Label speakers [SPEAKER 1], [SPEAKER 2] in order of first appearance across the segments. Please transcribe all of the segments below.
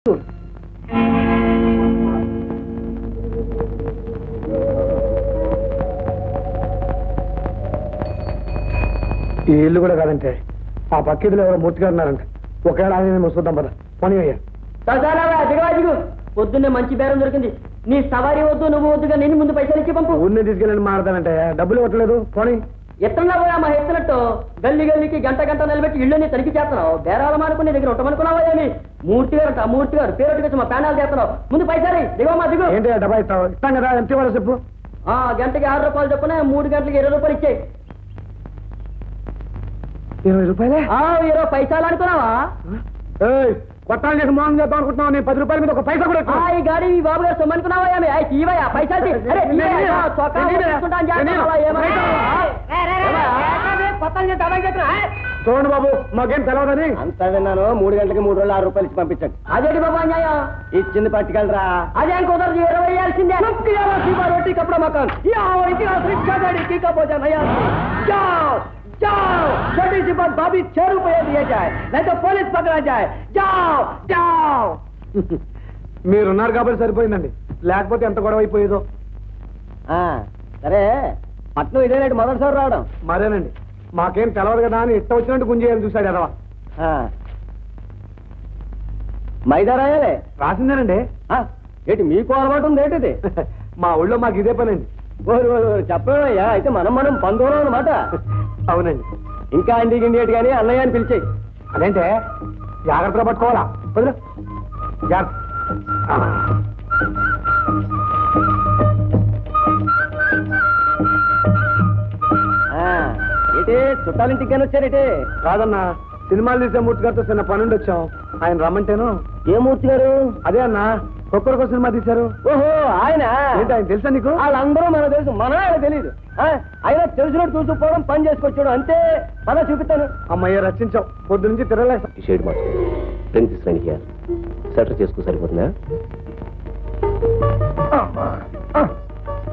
[SPEAKER 1] ఈ ఇల్లు కూడా కాదంటే ఆ పక్కిదిలో ఎవరో మూర్తిగా ఉన్నారంట. ఒకవేళ ఆయన చూద్దాం పద. పని అయ్యా
[SPEAKER 2] దిగవాదిగు పొద్దున్నే మంచి బేరం దొరికింది. నీ సవారీ వద్దు, నువ్వు వద్దుగా నేను ముందు పైసలు ఇచ్చి పంపు.
[SPEAKER 1] ఊరిని తీసుకెళ్ళండి మాడతానంటే డబ్బులు కొట్టలేదు. పోనీ
[SPEAKER 2] ఎత్తన్నా పోయా మా ఎత్తునట్టు గల్లి గల్లికి గంట గంట నిలబెట్టి ఇళ్ళని తనిఖీ చేస్తున్నావు. బేరాల మానుకుని నీ దగ్గర ఉంటామనుకున్నావా ఏమి? మూర్తి గారు అంట, మూర్తి గారు పేరు మా ప్యానాలు చేస్తున్నావు. ముందు పైసలు దిగమ్మా దిగు.
[SPEAKER 1] ఏంటి డబ్బా ఇస్తావు? ఇస్తాం కదా, ఎంత ఇవ్వాలో చెప్పు.
[SPEAKER 2] గంటకి 6 రూపాయలు చొప్పున 3 గంటలకి 20 రూపాయలు ఇచ్చాయి.
[SPEAKER 1] 20 రూపాయలే?
[SPEAKER 2] 20 పైసలు అనుకున్నావా?
[SPEAKER 1] కొట్టాలు చేసి మోహన్ చేద్దాం అనుకుంటున్నావు. నేను 10 రూపాయల మీద ఒక పైసా కూడా
[SPEAKER 2] ఈ గాడి ఈ బాబు గారు సొమ్మనుకున్నావా ఏమి? తీవయ్యా పైసలు
[SPEAKER 1] చూడండి బాబు, మాకేం తెలవదని.
[SPEAKER 3] అంతా విన్నాను. 3 గంటలకి 3 రోజులు 6 రూపాయలు ఇచ్చి పంపించండి.
[SPEAKER 2] అదేంటి బాబు అన్యాయం?
[SPEAKER 3] ఇచ్చింది పట్టుకెళ్ళరా.
[SPEAKER 2] అదేం కుదరదు, 20 వేయాల్సిందే.
[SPEAKER 3] रोटी कपड़ा मकान जाओ जाओ, छोटी सी बात भाभी 6 रुपये दिए जाए, नहीं तो पुलिस पकड़ा जाए. जाओ जाओ.
[SPEAKER 1] మీరున్నారు కాబట్టి సరిపోయిందండి, లేకపోతే ఎంత గొడవ అయిపోయేదో.
[SPEAKER 3] సరే, పట్నం ఇదేనండి మొదటిసారి రావడం.
[SPEAKER 1] మరేనండి, మాకేం తెలవదు కదా అని ఇట్ట వచ్చినట్టు గుంజేయాలని చూశాడు ఎదవా.
[SPEAKER 3] మైదా రాయాలే
[SPEAKER 1] రాసిందేనండి.
[SPEAKER 3] ఏంటి మీకు అలవాటు ఉంది ఏంటిది?
[SPEAKER 1] మా ఊళ్ళో మాకు ఇదే పనండి.
[SPEAKER 3] చెప్పయ్యా, అయితే మనం బంధువులం అనమాట.
[SPEAKER 1] అవునండి.
[SPEAKER 3] ఇంకా అండి గిండి కానీ అన్నయ్య అని పిలిచాయి.
[SPEAKER 1] అదేంటే జాగ్రత్తగా పట్టుకోవాలా? వదిలే జాగ్రత్త.
[SPEAKER 3] ఏంటి చుట్టాలింటికి కానీ వచ్చారేంటి?
[SPEAKER 1] కాదన్నా, సినిమాలు తీసే మూర్తి గారితో చిన్న పనుండి వచ్చాం. ఆయన రమ్మంటేను.
[SPEAKER 3] ఏ మూర్తి గారు?
[SPEAKER 1] అదే అన్నా, ఒక్కొక్క సినిమా తీశారు.
[SPEAKER 3] ఓహో, ఆయన
[SPEAKER 1] ఏంటి, ఆయన తెలుసా నీకు?
[SPEAKER 3] వాళ్ళందరూ మనకు తెలుసు, మన ఆయన తెలియదు. ఆయన తెలిసినట్టు చూసుకోవడం, పని చేసుకొచ్చాడు అంతే. పద చూపిస్తాను.
[SPEAKER 1] అమ్మయ్య, రచించావు. పొద్దు నుంచి తిరగలేదు.
[SPEAKER 3] షేడ్ సెటర్ చేసుకో, సరిపోతుందా?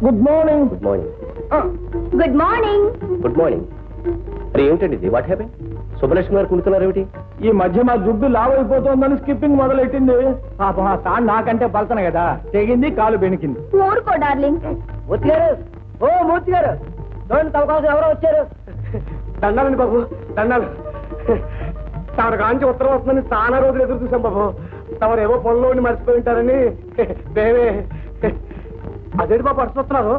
[SPEAKER 3] Good morning. Good morning.
[SPEAKER 4] Good morning.
[SPEAKER 3] Good morning. అరే ఏమిటండి ఇది? What happen? సుబ్బలక్ష్మి గారు కుడుతున్నారు ఏమిటి?
[SPEAKER 1] ఈ మధ్య మా జుబ్బు లావ్ అయిపోతుందని స్కిప్పింగ్ మొదలెట్టింది. పాపం ఆ తాను నాకంటే పలతన కదా, తెగింది, కాలు బెనికింది.
[SPEAKER 4] ఊరుకో డార్లింగ్.
[SPEAKER 3] మూర్తి గారు, ఓ మూర్తి గారు, చూడండి తమ కోసం ఎవరో వచ్చారు.
[SPEAKER 1] దండాలండి బాబు, దండాలు. తన కాంచి ఉత్తరం వస్తుందని చాలా రోజులు ఎదురు చూసాం బాబు. తమరేవో పనుల్లో ఉండి మర్చిపోయి ఉంటారని. దేవే, అదేంటి బాబు అరుస్తున్నారు?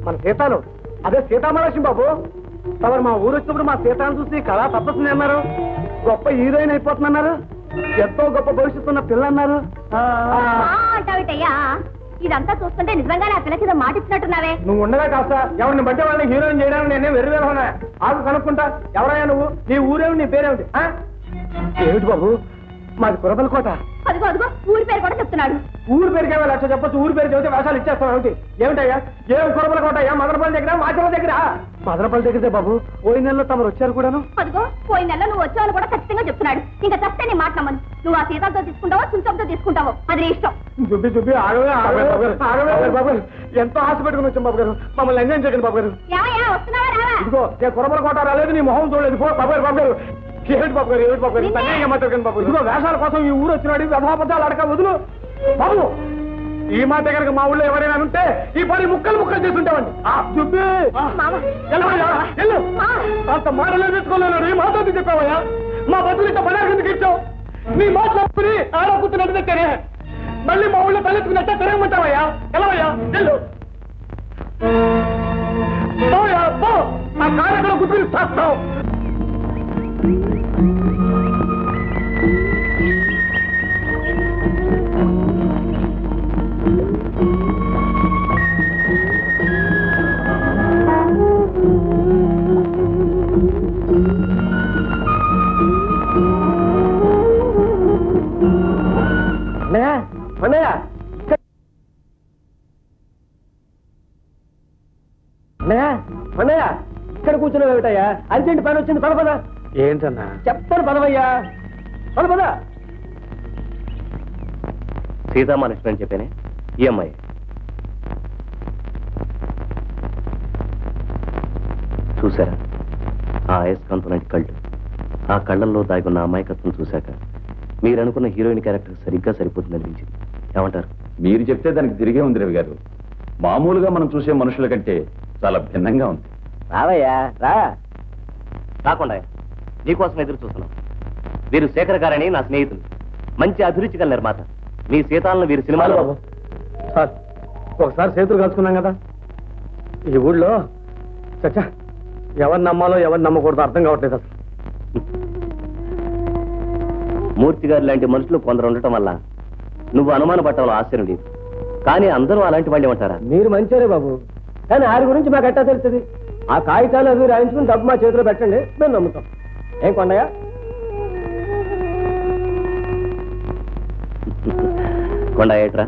[SPEAKER 1] మన సీతాలు, అదే సీతామహాలక్ష్మి బాబు. తమరు మా ఊరు వచ్చినప్పుడు మా సీతాను చూసి కళా తప్పస్తుంది అన్నారు. గొప్ప హీరోయిన్ అయిపోతుందన్నారు. ఎంతో గొప్ప భవిష్యత్తు ఉన్న పిల్ల అన్నారు.
[SPEAKER 4] అంటావిటయ్యా, ఇదంతా చూస్తుంటే నిజంగానే ఆ పిల్లకి మాట ఇచ్చినట్టున్నావే.
[SPEAKER 1] నువ్వు ఉండగా కాస్త ఎవరిని బట్టే వాళ్ళని హీరోయిన్ చేయడానికి నేనే వెర్రివేలా. ఆకు కనుక్కుంటా. ఎవరయ్యా నువ్వు? నీ ఊరేమిటి? నీ పేరేమిటి? ఏమిటి బాబు, మాది కురబలకోట.
[SPEAKER 4] అదిగో అదిగో, ఊరి పేరు కూడా చెప్తున్నాడు.
[SPEAKER 1] ఊరు పేరుకే లక్ష చెప్పొచ్చు, ఊరి పేరు చెబితే వేషాలు ఇచ్చేస్తాం ఏమిటి? ఏమిటయ్యా? ఏం కురబలకోట అయ్యా? మదనపల్లి దగ్గర, మాచల దగ్గర. మదనపల్లి దగ్గరే బాబు. పోయిన నెలలో తమరు వచ్చారు కూడాను.
[SPEAKER 4] అదిగో, పోయిన నెలలో నువ్వు వచ్చావని కూడా ఖచ్చితంగా చెప్తున్నాడు. ఇంకా చస్తే నీ మాట నమ్మను. నువ్వు ఆ సీతాలతో తీసుకుంటావో చుంచంతో తీసుకుంటావో అది నీ ఇష్టం.
[SPEAKER 1] చుబ్బి చుబ్బి ఆగవే బాబు. ఎంతో ఆశ పెట్టుకుని వచ్చాం బాబు గారు. మమ్మల్ని ఎంజాయ్ చేయకండి బాబు గారు.
[SPEAKER 4] ఏమయ్యా, వస్తున్నావా రావా?
[SPEAKER 1] ఇదిగో, నేను కురబలకోట రాలేదు, నీ మొహం చూడలేదు. పో బాబు గారు, బాబు గారు. ఏమిటి బాబు గారు, ఏమిటి బాబు గారు? తనే మాట్లాడకండి బాబు. ఇదిగో, వేషాల కోసం ఈ ఊరు వచ్చినాడు. వ్యధాపదాలు అడక వదులు బాబు. ఈ మాట కనుక మా ఊళ్ళో ఎవరైనా ఉంటే ఈ పని ముక్కలు ముక్కలు చేస్తుంటామండి. అంత మాటలు తెచ్చుకోలేడు. ఈ మాట చెప్పావయ్యా? మా బతులు ఇంత పని ఎందుకు ఇచ్చావు? నీ మాటలు ఆడకుతున్నట్టు తెరే మళ్ళీ మా ఊళ్ళో తలెత్తుకున్నట్టే తిరగమంటావయ్యా? ఎలావయ్యా? వెళ్ళు. ఆ కార్యక్రమం గుర్తులు చేస్తావు.
[SPEAKER 3] అన్నయ్య, ఇక్కడ కూర్చున్నావు ఏమిటయ్యా? అర్జెంట్ పని వచ్చింది, పదపదా.
[SPEAKER 1] ఏంటన్నా?
[SPEAKER 3] చెప్తాను, పదవయ్యా, పదపదా. సీతామహాలక్ష్మి అని చెప్పానే, ఈ అమ్మాయి. చూసారా ఆ అయస్కాంతం లాంటి కళ్ళు? ఆ కళ్ళల్లో దాగున్న అమాయకత్వం చూశాక
[SPEAKER 2] మీరు అనుకున్న హీరోయిన్ క్యారెక్టర్ సరిగ్గా సరిపోతుంది అనిపించింది. ఏమంటారు?
[SPEAKER 5] మీరు చెప్తే దానికి తిరిగే ఉంది రవి గారు. మామూలుగా మనం చూసే మనుషుల కంటే చాలా భిన్నంగా ఉంది.
[SPEAKER 3] రావయ్యా రా.
[SPEAKER 2] కాకుండా నీకోసం ఎదురు చూస్తున్నాం. వీరు శేఖర్ గారని నా స్నేహితులు, మంచి అభిరుచి గల నిర్మాత. మీ సీతాలను వీరు సినిమాలో
[SPEAKER 1] బాబు సార్, ఒకసారి చేతులు కలుసుకున్నాం కదా, ఈ ఊళ్ళో చచ్చా ఎవరు నమ్మాలో ఎవరు నమ్మకూడదో అర్థం కావట్లేదు అసలు.
[SPEAKER 2] మూర్తి గారు లాంటి మనుషులు కొందరు ఉండటం వల్ల నువ్వు అనుమాన పట్టడంలో ఆశ్చర్యం లేదు. కానీ అందరూ అలాంటి వాళ్ళే ఉంటారా?
[SPEAKER 1] మీరు మంచిరే బాబు, కానీ ఆయన గురించి మాకు ఎట్టా తెలుస్తుంది? ఆ కాగితాలు అవి రాయించుకుని డబ్బు మా చేతిలో పెట్టండి, మేము నమ్ముతాం. ఏం కొండయ్య?
[SPEAKER 2] కొండ ఏట్రా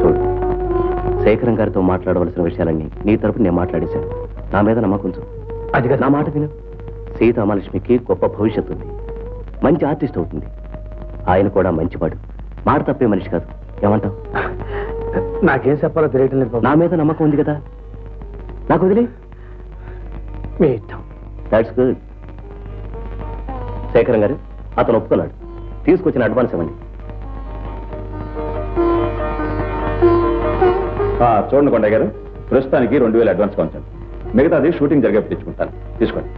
[SPEAKER 2] చూడు, శేఖరం గారితో మాట్లాడవలసిన విషయాలన్నీ నీ తరపు నేను మాట్లాడేశాను. నా మీద నమ్మకం ఉంచు.
[SPEAKER 1] అది
[SPEAKER 2] నా మాట విను. సీతామహాలక్ష్మికి గొప్ప భవిష్యత్తు ఉంది, మంచి ఆర్టిస్ట్ అవుతుంది. ఆయన కూడా మంచివాడు, మాట తప్పే మనిషి కాదు. ఏమంటావు?
[SPEAKER 1] నాకేం చెప్పాలో తెలియటం లేదు బాబు.
[SPEAKER 2] నా మీద నమ్మకం ఉంది కదా, నాకు వదిలే.
[SPEAKER 1] మీ ఇష్టం.
[SPEAKER 2] That's good. శేఖరం గారు, అతను ఒప్పుకున్నాడు. తీసుకొచ్చిన అడ్వాన్స్ ఇవ్వండి.
[SPEAKER 5] చూడండి కొండయ్య గారు, ప్రస్తుతానికి 2000 అడ్వాన్స్ ఉంచండి. మిగతాది షూటింగ్ జరిగే తెచ్చుకుంటాను. తీసుకోండి.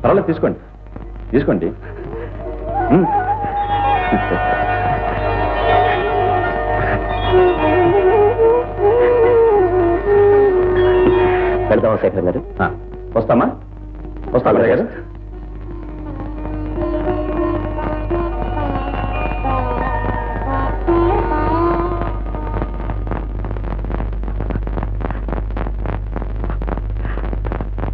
[SPEAKER 5] పర్వాలేదు, తీసుకోండి తీసుకోండి.
[SPEAKER 2] వెళ్దామా శేఖరం గారు?
[SPEAKER 5] వస్తామా? వస్తా కొండయ్య గారు.